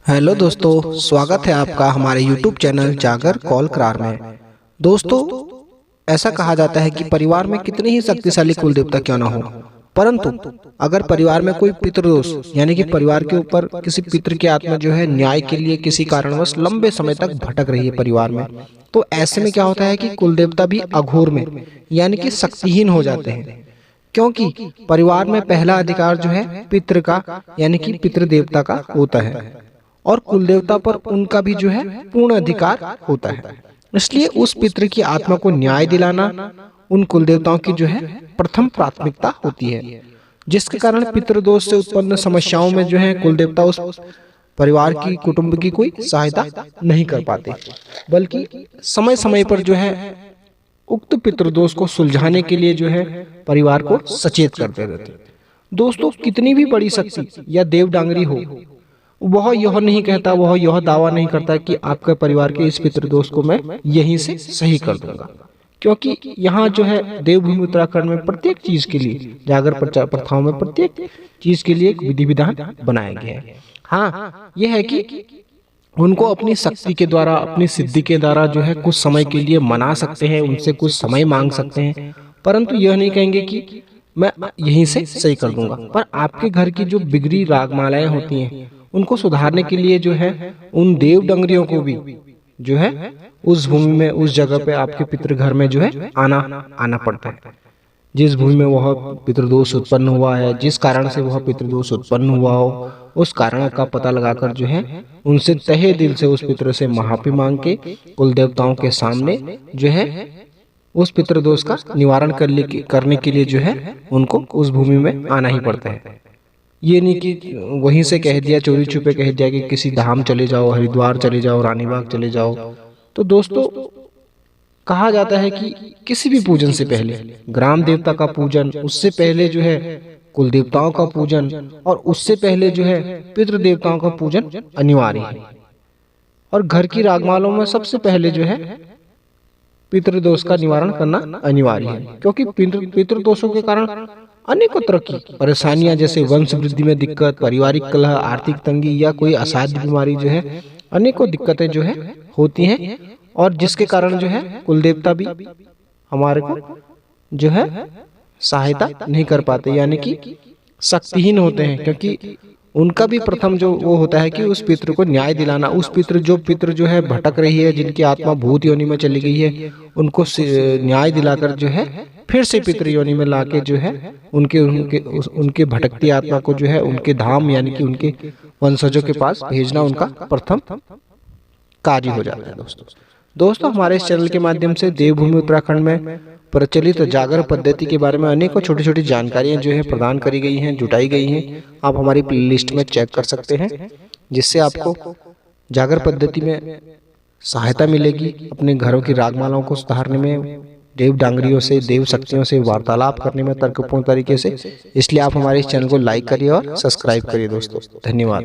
Hello दोस्तों, स्वागत है आपका हमारे YouTube चैनल जागर कॉल करार में। दोस्तों, ऐसा कहा जाता है कि परिवार में कितने ही शक्तिशाली कुल देवता क्यों ना हो, परंतु अगर परिवार में कोई पितृदोष यानी कि परिवार के ऊपर किसी पितृ की आत्मा जो है न्याय के लिए किसी कारणवश लंबे समय तक भटक रही है परिवार में, तो ऐसे में क्या होता है कि कुल देवता भी अघोर में यानी कि शक्तिहीन हो जाते हैं। क्योंकि परिवार में पहला अधिकार जो है पितृ का यानी कि पितृ देवता का होता है और कुल देवता पर उनका भी जो है पूर्ण अधिकार होता है। इसलिए उस पितृ की आत्मा को न्याय दिलाना उन कुल देवताओं की जो है प्रथम प्राथमिकता होती है, जिसके कारण पितृदोष से उत्पन्न समस्याओं में जो है कुल देवता उस परिवार की कुटुंब की कोई सहायता नहीं कर पाते, बल्कि समय समय पर जो है उक्त पितृदोष को सुलझाने के लिए जो है परिवार को सचेत करते रहते। दोस्तों, कितनी भी बड़ी शक्ति या देव डांगरी हो, वह यह नहीं कहता, वह यह दावा नहीं करता कि आपके परिवार के इस पितृदोष को मैं यहीं से सही कर दूंगा, क्योंकि यहाँ जो है देवभूमि उत्तराखंड में प्रत्येक चीज के लिए जागर प्रथाओं में प्रत्येक चीज के लिए एक विधि विधान बनाया गया है। हाँ, यह है कि उनको अपनी शक्ति के द्वारा, अपनी सिद्धि के द्वारा जो है कुछ समय के लिए मना सकते हैं, उनसे कुछ समय मांग सकते हैं, परंतु यह नहीं कहेंगे कि मैं यहीं से सही कर दूंगा। पर आपके घर की जो बिगड़ी रागमालाएं होती हैं, उनको सुधारने के लिए जो है उन देव डंगरियों को भी जो है उस भूमि में, उस जगह पे आपके पितृ घर में जो है आना पड़ता है। जिस भूमि में वह पितृदोष उत्पन्न हुआ है, जिस कारण से वह पितृदोष उत्पन्न हुआ हो, उस कारण का पता लगाकर जो है उनसे तहे दिल से उस पितृ से माफी मांग के कुल देवताओं के सामने जो है उस पितृदोष का निवारण करने के लिए जो है उनको उस भूमि में आना ही पड़ता है। ये नहीं कि वहीं से कह दिया, चोरी छुपे कह दिया कि किसी धाम चले जाओ, हरिद्वार चले जाओ, रानीबाग चले जाओ। तो दोस्तों, कहा जाता है कि किसी भी पूजन से पहले ग्राम देवता का पूजन, उससे पहले जो है कुल देवताओं का पूजन और उससे पहले जो है पितृ देवताओं का पूजन अनिवार्य है। और घर की रागमालों में सबसे पहले जो है पितृदोष का निवारण करना अनिवार्य है, क्योंकि पितृदोषों के कारण अनेकों तरह की परेशानियां जैसे वंश वृद्धि में दिक्कत, पारिवारिक कलह, आर्थिक तंगी या कोई असाध्य बीमारी जो है अनेकों दिक्कतें जो है होती हैं, और जिसके कारण जो है कुल देवता भी हमारे को जो है सहायता नहीं कर पाते, यानी कि शक्तिहीन होते हैं। क्योंकि उनका भी प्रथम जो वो होता है कि उस पितृ को न्याय दिलाना, उस पितृ जो है भटक रही है, जिनकी आत्मा भूत योनि में चली गई है, उनको न्याय दिलाकर जो है फिर से पितृ योनि में लाके जो है उनके भटकती आत्मा को जो है उनके धाम यानी कि उनके वंशजों के पास भेजना उनका प्रथम कार्य हो जाता है। दोस्तों, हमारे इस चैनल के माध्यम से देवभूमि उत्तराखंड में प्रचलित जागर पद्धति के बारे में अनेकों छोटी छोटी जानकारियां जो है प्रदान करी गई हैं, जुटाई गई हैं। आप हमारी प्लेलिस्ट में चेक कर सकते हैं, जिससे आपको जागर पद्धति में सहायता मिलेगी अपने घरों की रागमालाओं को सुधारने में, देव डांगरियों से, देव शक्तियों से वार्तालाप करने में तर्कपूर्ण तरीके से। इसलिए आप हमारे इस चैनल को लाइक करिए और सब्सक्राइब करिए। दोस्तों, धन्यवाद।